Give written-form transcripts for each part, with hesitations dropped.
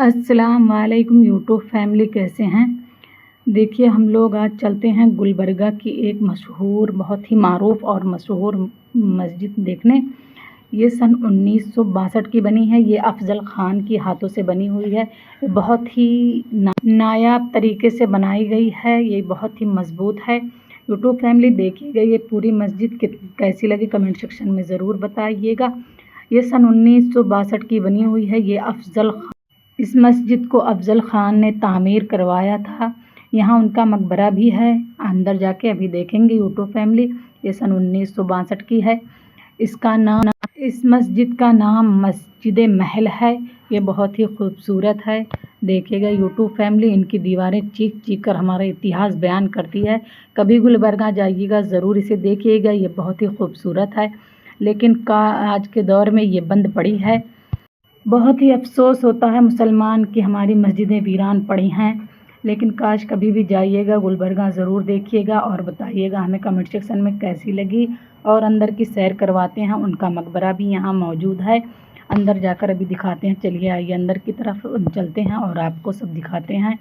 अस्सलाम वालेकुम YouTube family, कैसे हैं। देखिए, हम लोग आज चलते हैं गुलबर्गा की एक मशहूर, बहुत ही मारूफ और मशहूर मस्जिद देखने। ये सन 1962 की बनी है। ये अफजल खान की हाथों से बनी हुई है। बहुत ही नायाब तरीके से बनाई गई है। ये बहुत ही मजबूत है। यूट्यूब फैमिली देखिएगा, ये पूरी मस्जिद कैसी लगी कमेंट सेक्शन में ज़रूर बताइएगा। ये सन 1962 की बनी हुई है। ये इस मस्जिद को अफजल खान ने तामीर करवाया था। यहाँ उनका मकबरा भी है। अंदर जाके अभी देखेंगे यूट्यूब फैमिली। ये सन 1962 की है। इस मस्जिद का नाम मस्जिद महल है। ये बहुत ही खूबसूरत है। देखिएगा यूट्यूब फैमिली, इनकी दीवारें चीख चीख कर हमारा इतिहास बयान करती है। कभी गुलबर्गा जाइएगा ज़रूर इसे देखिएगा। ये बहुत ही खूबसूरत है, लेकिन आज के दौर में ये बंद पड़ी है। बहुत ही अफ़सोस होता है मुसलमान कि हमारी मस्जिदें वीरान पड़ी हैं। लेकिन काश कभी भी जाइएगा गुलबर्गा ज़रूर देखिएगा और बताइएगा हमें कमेंट सेक्शन में कैसी लगी। और अंदर की सैर करवाते हैं। उनका मकबरा भी यहाँ मौजूद है। अंदर जाकर अभी दिखाते हैं। चलिए आइए अंदर की तरफ चलते हैं और आपको सब दिखाते हैं।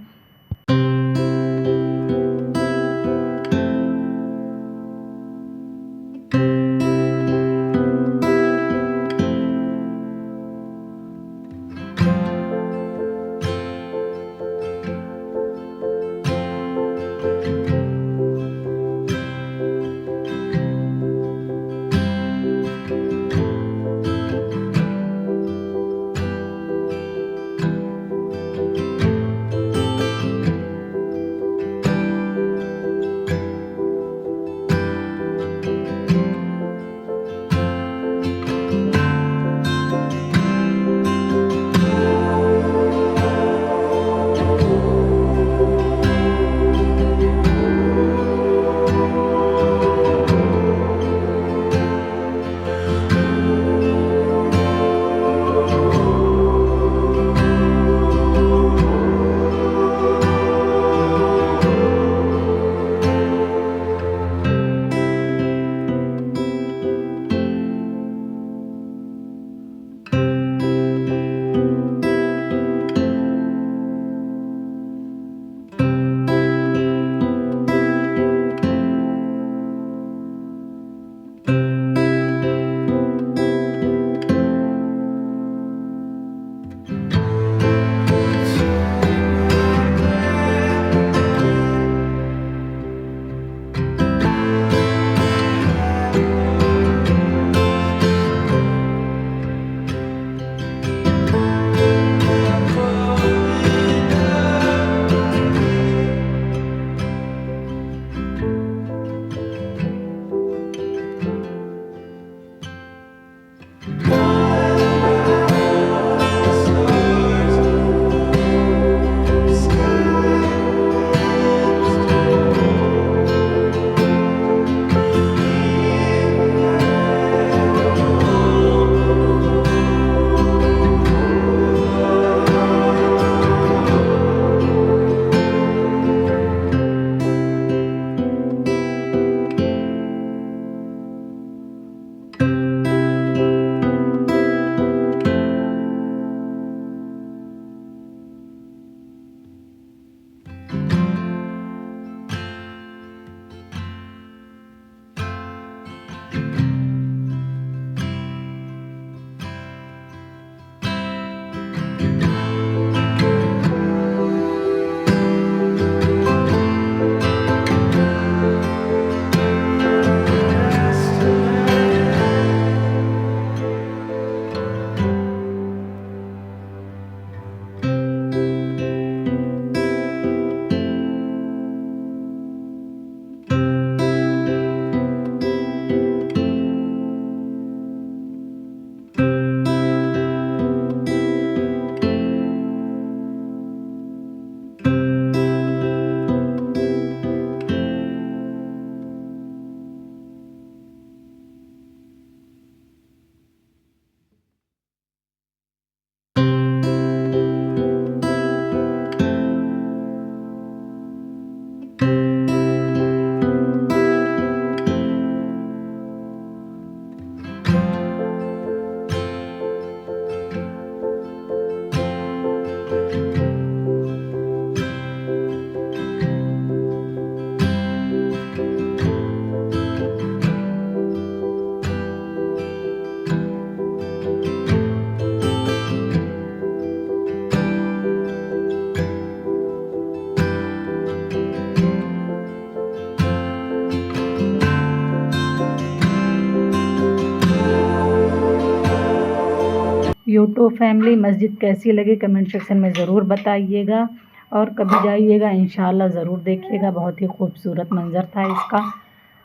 यूट्यूब फैमिली मस्जिद कैसी लगी कमेंट सेक्शन में ज़रूर बताइएगा, और कभी जाइएगा इंशाल्लाह ज़रूर देखिएगा। बहुत ही खूबसूरत मंज़र था इसका।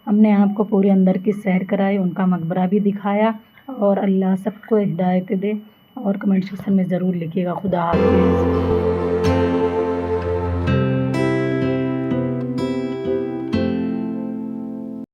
हमने आपको पूरे अंदर की सैर कराई, उनका मकबरा भी दिखाया। और अल्लाह सबको हिदायत दे, और कमेंट सेक्शन में ज़रूर लिखिएगा। खुदा हाफिज़।